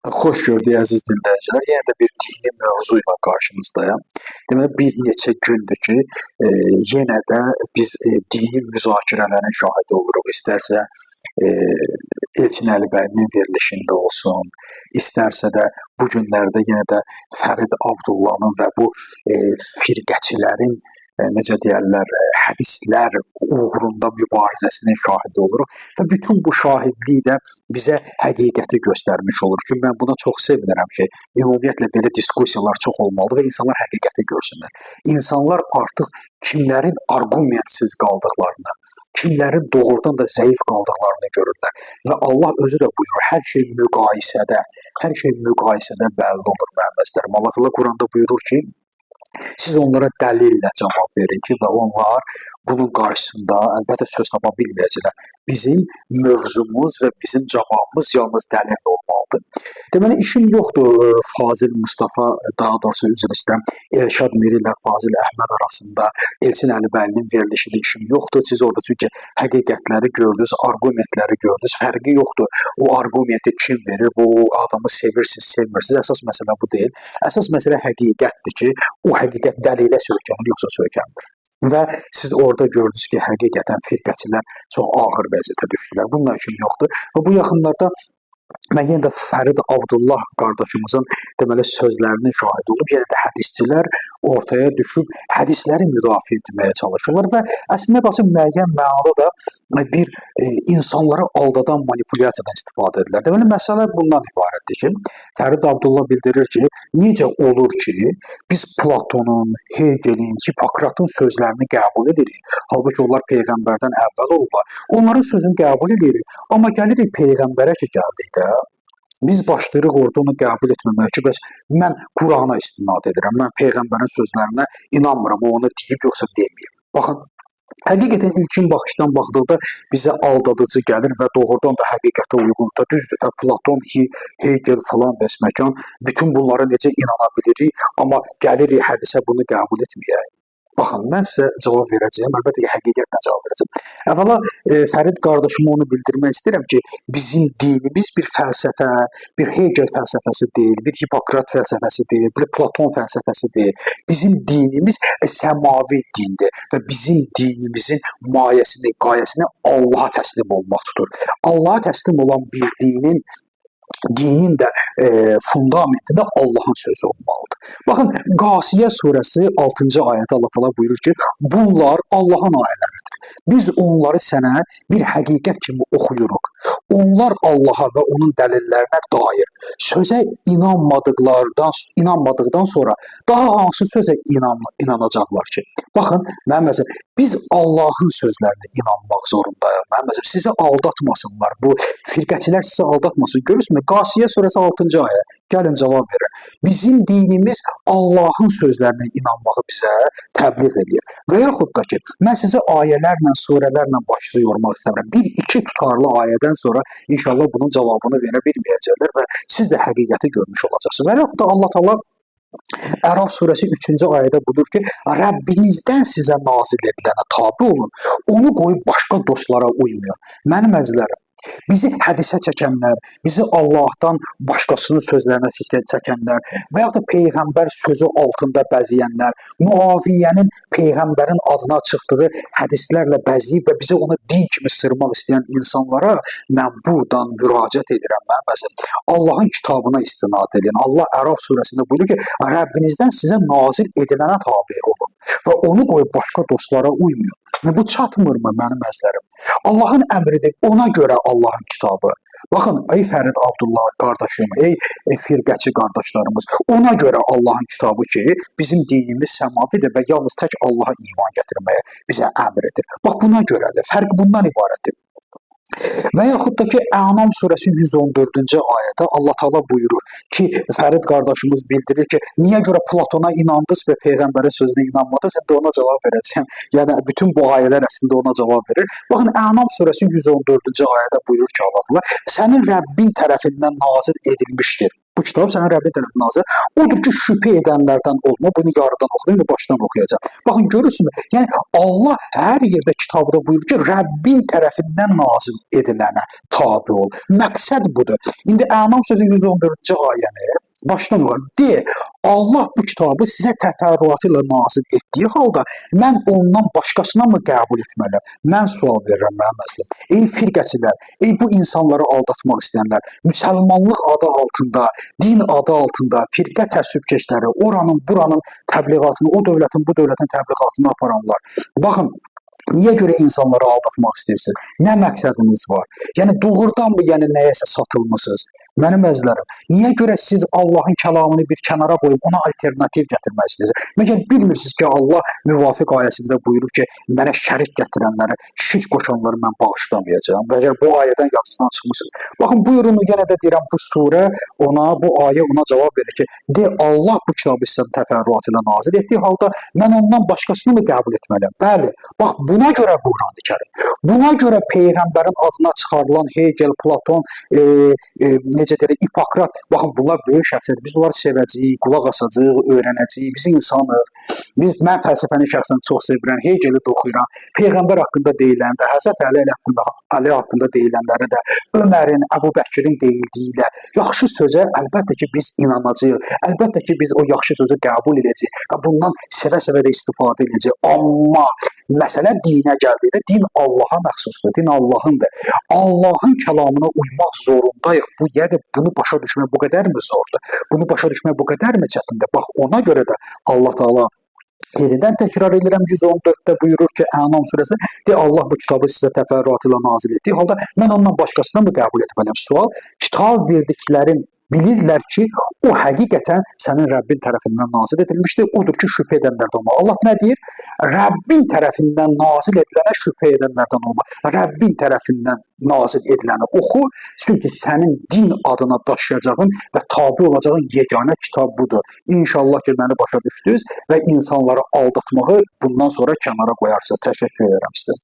Xoş gördük əziz dinləyicilər. Yenə də bir dini mövzu ilə qarşınızdayım. Deməli, bir neçə gündür ki, yenə də biz dini müzakirələrin şahidi oluruq. İstərsə Elçin Əlibəyinin verilişində olsun, istərsə də bu günlərdə yenə də Fərid Abdullahın və bu firqəçilərin necə deyərlər, hədislər uğrunda mübarizəsinin şahidi oluruq və bütün bu şahidlik də bizə həqiqəti göstərmiş olur ki, mən buna çox sevinirəm ki, ümumiyyətlə belə diskussiyalar çox olmalıdır və insanlar həqiqəti görsünlər. İnsanlar artıq kimlərin argumentsiz qaldıqlarını, kimlərin doğrudan da zəif qaldıqlarını görürlər və Allah özü də buyurur, hər şey müqayisədə bəlli olur mənim əzizlərim. Allah Quranda buyurur ki, siz onlara dəlillə cavab verin ki, və onlar bunun qarşısında əlbəttə söz tapa bilməyəcəklər. Bizim mövzumuz və bizim cavabımız yalnız dəlil olmalıdır. Deməli, işim yoxdur Fazil Mustafa, daha doğrusu üzr istəyirəm, Elşad Miri ilə Fazil Əhməd arasında Elçin Əlibəyinin verilişində işim yoxdur. Siz orada çünki həqiqətləri gördünüz, argumentləri gördünüz, fərqi yoxdur. O argumenti kim verir, o adamı sevirsiniz, sevmirsiniz. Əsas məsələ bu deyil. Əsas məsələ həqiqətdir ki, o həqiqət dəlilə söykənir, yoxsa söykənmir. Və siz orada gördünüz ki, həqiqətən firqəçilər çox ağır vəziyyətə düşdülər. Bunlar üçün yoxdur. Və bu yaxınlarda mən yenə də Fərid Abdullah qardaşımızın deməli sözlərinin şahidi olub, yenə də hədisçilər ortaya düşüb hədisləri müdafiə etməyə çalışırlar və əslində qalsa müəyyən mənada da bir insanları aldadan manipulyasiyadan istifadə edirlər. Deməli, məsələ bundan ibarətdir ki, Fərid Abdullah bildirir ki, necə olur ki, biz Platonun, Hegelin, Hipokratın sözlərini qəbul edirik. Halbuki onlar Peyğəmbərdən əvvəl olublar. Onların sözünü qəbul edirik. Amma gəlirik Peyğəmbərə ki, gəldik də, biz başlayırıq orada onu qəbul etməmək ki, bəs mən Qurana istinad edirəm, mən Peyğəmbərin sözlərinə inanmıram, o onu deyib yoxsa deməyib. Baxın, həqiqətən ilkin baxışdan baxdıqda bizə aldadıcı gəlir və doğrudan da həqiqətə uyğundur. Düzdür də, Platon, Hegel falan bəsməkan, bütün bunlara necə inana bilirik, amma gəlirik hədisə bunu qəbul etməyək. Baxın, mən sizə cavab verəcəyəm, əlbəttə ki, həqiqətlə cavab verəcəm. Əvvəla, Fərid qardaşıma onu bildirmək istəyirəm ki, bizim dinimiz bir fəlsəfə, bir Hegel fəlsəfəsi deyil, bir Hipokrat fəlsəfəsi deyil, bir Platon fəlsəfəsi deyil. Bizim dinimiz səmavi dindir və bizim dinimizin mayəsini, qayəsini Allaha təslim olmaq tutur. Allaha təslim olan bir dinin də fundamentində Allahın sözü olmalıdır. Baxın, Qasiyə surəsi 6-cı ayədə Allah təala buyurur ki, bunlar Allahın ayələridir. Biz onları sənə bir həqiqət kimi oxuyuruq. Onlar Allaha və onun dəlillərinə dair sözə inanmadıqdan sonra daha hansı sözə inanacaqlar ki? Baxın, mənim məsələn, biz Allahın sözlərinə inanmaq zorundayıq. Mənim məsələn, sizi aldatmasınlar. Bu firqəçilər sizi aldatmasın. Görürsünüz, Qasiyə surəsi 6-cı ayə. Gəlin cavab verin. Bizim dinimiz Allahın sözlərinə inanmağı bizə təbliğ edir. Və yaxud da ki, mən sizə ayələrlə, surələrlə başlı yormaq istəmirəm. Bir-iki tutarlı ayədən sonra inşallah bunun cavabını verə bilməyəcəklər və siz də həqiqəti görmüş olacaqsınız. Və yaxud da Allah təala Əraf surəsi 3-cü ayədə budur ki, Rəbbinizdən sizə nazil edilənə tabi olun. Onu qoyub başqa dostlara uymayın. Mənim əzizlərim, bizi hədisə çəkənlər, bizi Allahdan başqasının sözlərinə çəkənlər və yaxud da Peyğəmbər sözü altında bəzəyənlər, Muaviyyənin Peyğəmbərin adına çıxdığı hədislərlə bəzəyib və bizə onu din kimi sırmaq istəyən insanlara mən buradan müraciət edirəm. Allahın kitabına istinad edin. Allah Əraf surəsində buyurur ki, Rəbbinizdən sizə nazil edilənə tabi olun və onu qoyub başqa dostlara uymayın. Bu çatmırmı mənim əzizlərim? Allahın əmridir, ona görə Allahın kitabı. Baxın, ey Fərid Abdullah qardaşım, ey firqəçi qardaşlarımız, ona görə Allahın kitabı ki, bizim dinimiz səmavidir və yalnız tək Allaha iman gətirməyə bizə əmr edir. Bax, buna görədir, fərq bundan ibarətdir. Və yaxud da ki, Ənam surəsi 114-cü ayədə Allah təala buyurur ki, Fərid qardaşımız bildirir ki, niyə görə Platona inandınız və Peyğəmbərin sözünə inanmadınız? Şimdi ona cavab verəcəyəm. Yəni, bütün bu ayələr əslində ona cavab verir. Baxın, Ənam surəsi 114-cü ayədə buyurur ki, Allah təala, sənin Rəbbin tərəfindən nazil edilmişdir. Bu kitab sənin Rəbbin tərəfindən nazil. Odur ki, şübhə edənlərdən olma. Bunu yarıdan oxuyun, başdan oxuyacaq. Baxın, görürsünüz, yəni Allah hər yerdə kitabda buyurur ki, Rəbbin tərəfindən nazil edilənə tabi ol. Məqsəd budur. İndi Ənam sözü 114-cü ayəni başdan oxuyun. De, Allah bu kitabı sizə təfərrüatı ilə nazil etdiyi halda mən ondan başqasına mı qəbul etməliyəm? Mən sual verirəm mənim əzlim. Ey firqəçilər, ey bu insanları aldatmaq istəyənlər, müsəlmanlıq adı altında, din adı altında firqə təəssübkeşləri oranın, buranın təbliğatını, o dövlətin, bu dövlətin təbliğatını aparanlar. Baxın, niyə görə insanları aldatmaq istəyirsiniz? Nə məqsədiniz var? Yəni doğrudanmı nəyəsə satılmısınız? Mənim əzlərim, niyə görə siz Allahın kəlamını bir kənara qoyub ona alternativ gətirmək istəyirsiniz? Məgər bilmirsiniz ki, Allah müvafiq ayəsində buyurur ki, mənə şərik gətirənləri, şirk qoşanları mən bağışlamayacağam. Məgər bu ayədən yadınızdan çıxmısınız? Baxın, buyurun, yenə də deyirəm, bu surə ona, bu ayə ona cavab verir ki, de, Allah bu kitabı sizə təfərrüatı ilə nazil etdiyi halda mən ondan başqasını mı qəbul etməliyəm? Bəli, bax, buna görə Quran-ı Kərim, buna görə Peyğəmbərin adına çıxarılan Hegel, Platon, necə deyir, İpokrat, baxın, bunlar böyük şəxslər, biz onları sevəcəyik, qulaq asacağıq, öyrənəcəyik, biz insanıq, mən fəlsəfəni şəxsən çox sevirəm, Hegeli də oxuyuram, Peyğəmbər haqqında deyiləndə, Həzrət Ali haqqında deyilənləri də, Ömərin, Əbu Bəkirin deyildiyi ilə, yaxşı sözə əlbəttə ki, biz inanacağıq, əlbəttə ki, biz o yaxşı sözü qəbul edəcəyik və bundan sevə-sevə də istifadə edəcəyik, amma məsələ dinə gəldikdə, din Allaha məxsusdur, din Allahındır. Allahın kəlamına uymaq zorundayıq. Bu, yəni, bunu başa düşmək bu qədərmi zordur? Bunu başa düşmək bu qədərmi çətindir? Bax, ona görə də Allah Taala yenidən təkrar edirəm, 114-də buyurur ki, Ənam surəsi, de, Allah bu kitabı sizə təfərrüatı ilə nazil etdiyi halda mən ondan başqasına mı qəbul etməliyəm? Sual, kitab verdiklərim bilirlər ki, o həqiqətən sənin Rəbbin tərəfindən nazil edilmişdir. Odur ki, şübhə edənlərdən olma. Allah nə deyir? Rəbbin tərəfindən nazil edilənə şübhə edənlərdən olma. Rəbbin tərəfindən nazil ediləni oxu. Çünki sənin din adına daşıyacağın və tabi olacağın yeganə kitab budur. İnşallah ki, məni başa düşdünüz və insanları aldatmağı bundan sonra kənara qoyarsınız. Təşəkkür edirəm sizə.